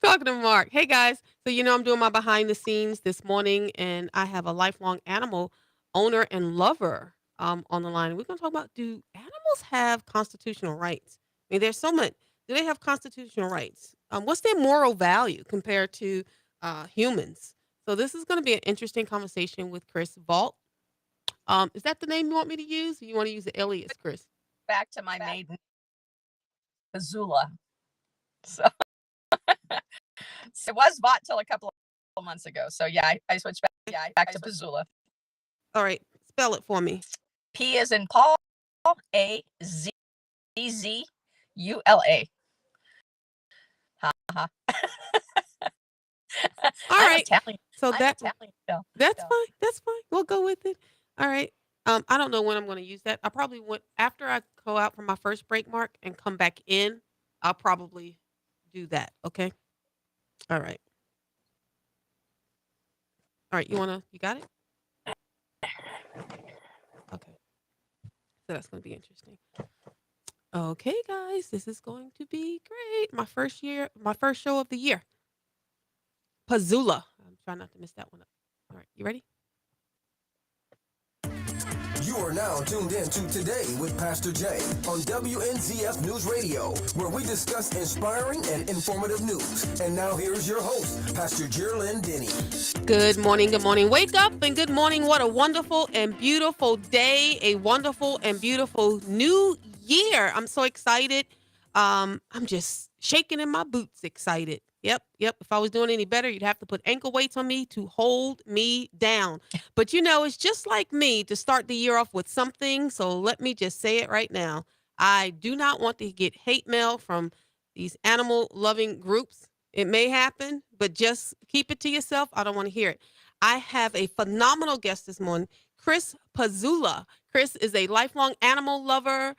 Talking to Mark. Hey guys. So I'm doing my behind the scenes this morning, and I have a lifelong animal owner and lover on the line. We're gonna talk about, do animals have constitutional rights? I mean, there's so much. Do they have constitutional rights? What's their moral value compared to humans? So this is going to be an interesting conversation with Chris Vault. Is that the name you want me to use? Or you want to use the alias, Chris? Back to my maiden Azula. So, so it was bought till a couple of months ago. So yeah, I switched back to Pazula. All right, spell it for me. P is in Paul, Azula. Ha. All right. Italian. So that's Italian. fine. That's fine. We'll go with it. All right. I don't know when I'm going to use that. I probably went after I go out for my first break, Mark, and come back in. I'll probably do that. Okay. All right. All right. You got it? Okay. So that's going to be interesting. Okay, guys, this is going to be great. My first show of the year. Pazula. I'm trying not to miss that one up. All right. You ready? You are now tuned in to Today with Pastor Jay on WNZF News Radio, where we discuss inspiring and informative news. And now here's your host, Pastor Jerlyn Denny. Good morning, good morning. Wake up and good morning. What a wonderful and beautiful day. A wonderful and beautiful new year. I'm so excited. I'm just shaking in my boots excited. Yep. If I was doing any better, you'd have to put ankle weights on me to hold me down. But it's just like me to start the year off with something. So let me just say it right now. I do not want to get hate mail from these animal loving groups. It may happen, but just keep it to yourself. I don't want to hear it. I have a phenomenal guest this morning, Chris Pazula. Chris is a lifelong animal lover,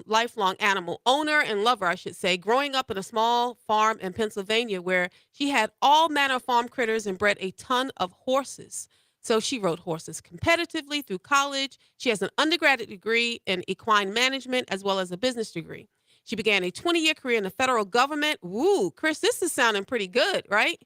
lifelong animal owner and lover, I should say, growing up in a small farm in Pennsylvania where she had all manner of farm critters and bred a ton of horses. So she rode horses competitively through college. She has an undergraduate degree in equine management as well as a business degree. She began a 20-year career in the federal government. Woo, Chris, this is sounding pretty good, right?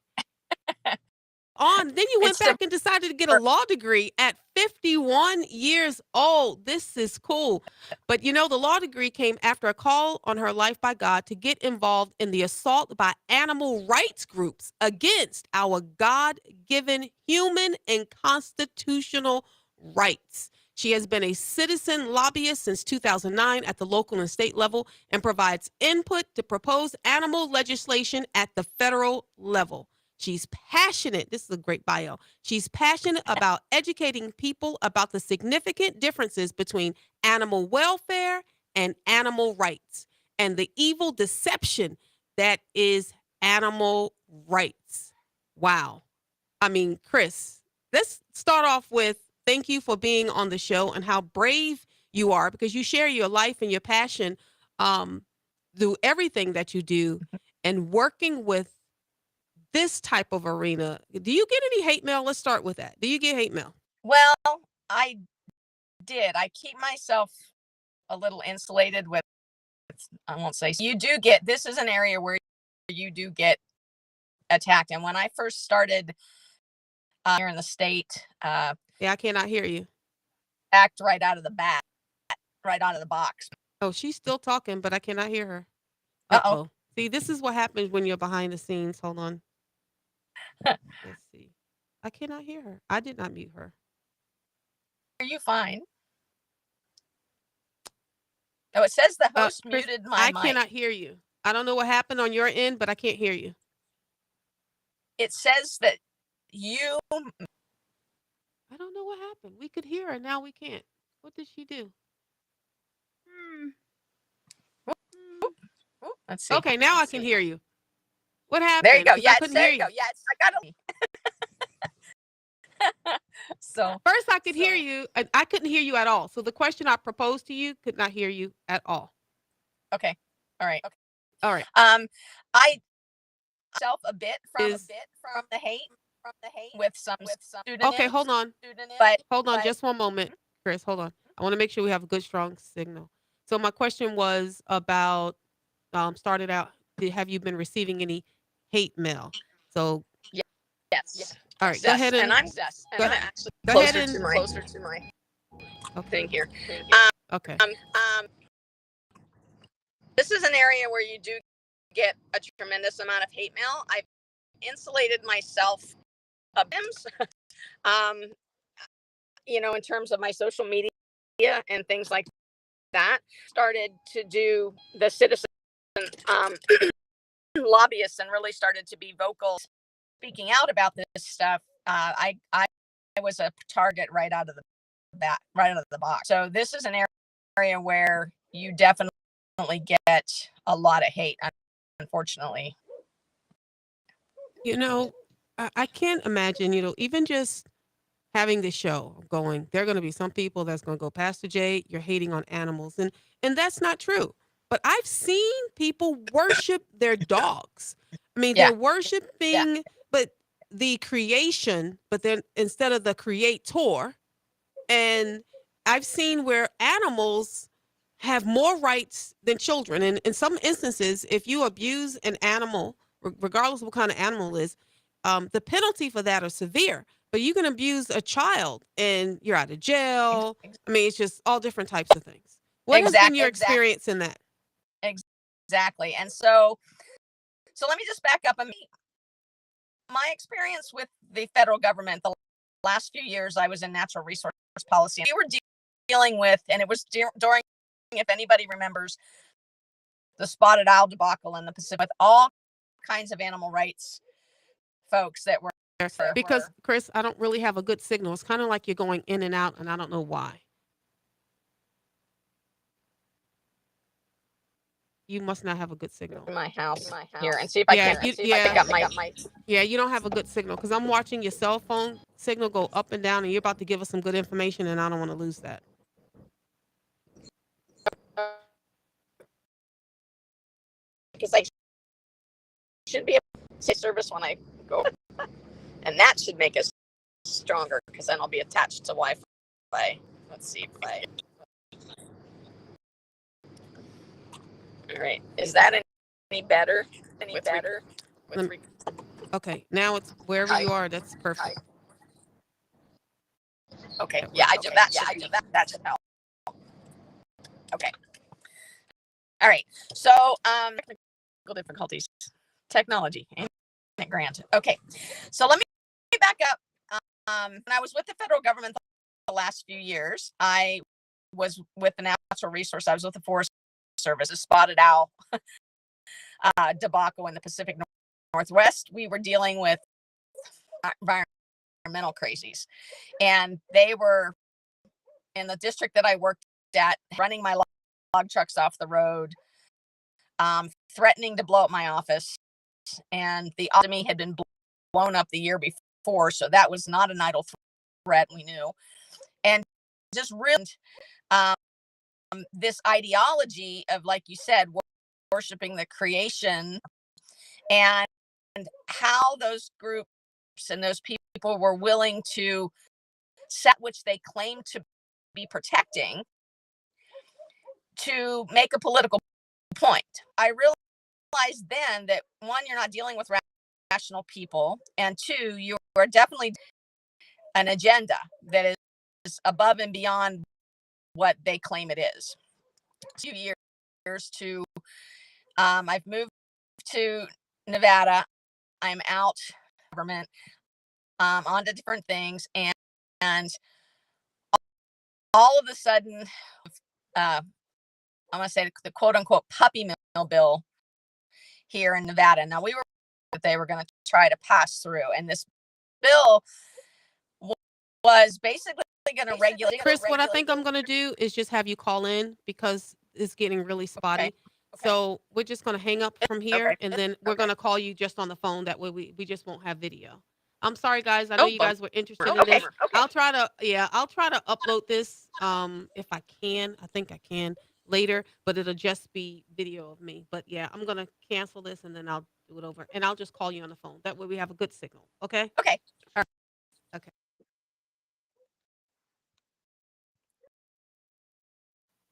Then you went back and decided to get a law degree at 51 years old. This is cool. But the law degree came after a call on her life by God to get involved in the assault by animal rights groups against our God-given human and constitutional rights. She has been a citizen lobbyist since 2009 at the local and state level and provides input to proposed animal legislation at the federal level. She's passionate. This is a great bio. She's passionate about educating people about the significant differences between animal welfare and animal rights and the evil deception that is animal rights. Wow. I mean, Chris, let's start off with thank you for being on the show and how brave you are because you share your life and your passion through everything that you do and working with this type of arena. Do you get any hate mail? Let's start with that. Do you get hate mail? Well, I did. I keep myself a little insulated with, I won't say, you do get, this is an area where you do get attacked. And when I first started here in the state, yeah, I cannot hear you. Act right out of the bat, right out of the box. Oh, she's still talking, but I cannot hear her. Uh-oh. See, this is what happens when you're behind the scenes. Hold on. Let's see. I cannot hear her. I did not mute her. Are you fine? Oh, it says the host Chris, muted my mic. I cannot hear you. I don't know what happened on your end, but I can't hear you. It says that you... I don't know what happened. We could hear her. Now we can't. What did she do? Let's see. Okay, now I can hear you. What happened? There you go. Yeah, I couldn't hear you. Yeah, I got it. So first I could hear you. I couldn't hear you at all. So the question I proposed to you could not hear you at all. Okay. All right. Okay. All right. I self a bit from the hate with some student. Okay, hold on. But hold on just one moment, Chris. Hold on. I want to make sure we have a good strong signal. So my question was about started out have you been receiving any hate mail? So, Yes. all right, go Yes. ahead And and I'm go, gonna actually go ahead closer to and my okay, thing here. okay. This is an area where you do get a tremendous amount of hate mail. I've insulated myself a bit, in terms of my social media and things like that. Started to do the citizen um, lobbyists and really started to be vocal, speaking out about this stuff. I was a target right out of the right out of the box. So this is an area where you definitely get a lot of hate, unfortunately. You know, I can't imagine, even just having the show going, there are going to be some people that's going to go, Pastor Jay, you're hating on animals. And that's not true. But I've seen people worship their dogs. I mean, Yeah. they're worshiping, but the creation, but then instead of the creator. And I've seen where animals have more rights than children. And in some instances, if you abuse an animal, regardless of what kind of animal it is, the penalty for that are severe. But you can abuse a child and you're out of jail. I mean, it's just all different types of things. What has been your experience in that? Exactly. And so let me just back up. I mean, my experience with the federal government, the last few years, I was in natural resource policy. We were dealing with, and it was during, if anybody remembers, the spotted owl debacle in the Pacific, with all kinds of animal rights folks that were. Because, Chris, I don't really have a good signal. It's kind of like you're going in and out, and I don't know why. You must not have a good signal. In my house here and see if I can pick up my. Yeah, you don't have a good signal because I'm watching your cell phone signal go up and down, and you're about to give us some good information, and I don't want to lose that. Because I should be able to say service when I go, and that should make us stronger because then I'll be attached to Wi-Fi. Let's see if I. All right, is that any better? Okay, now it's wherever you are. That's perfect. Okay, yeah, that should help. Okay. All right. So, technical difficulties, technology, ain't it grand? Okay. So let me back up. When I was with the federal government the last few years, I was with the natural resource. I was with the Forest Service, a spotted owl debacle in the Pacific Northwest. We were dealing with environmental crazies, and they were in the district that I worked at, running my log trucks off the road, threatening to blow up my office. And the me had been blown up the year before, so that was not an idle threat, we knew. And just really this ideology of, like you said, worshiping the creation, and how those groups and those people were willing to set which they claim to be protecting to make a political point. I realized then that, one, you're not dealing with rational people, and two, you are definitely an agenda that is above and beyond what they claim it is. 2 years to I've moved to Nevada. I'm out government, onto different things, and all of a sudden, I'm gonna say the quote unquote puppy mill bill here in Nevada. Now, we were that they were going to try to pass through, and this bill was basically going to regulate. Chris, what I think I'm going to do is just have you call in because it's getting really spotty. Okay. So we're just going to hang up from here, and then we're going to call you just on the phone. That way we just won't have video. I'm sorry, guys. I know you guys were interested in this. I'll try to upload this if I can. I think I can later, but it'll just be video of me. But yeah, I'm going to cancel this, and then I'll do it over, and I'll just call you on the phone. That way we have a good signal. Okay? Okay. All right. Okay.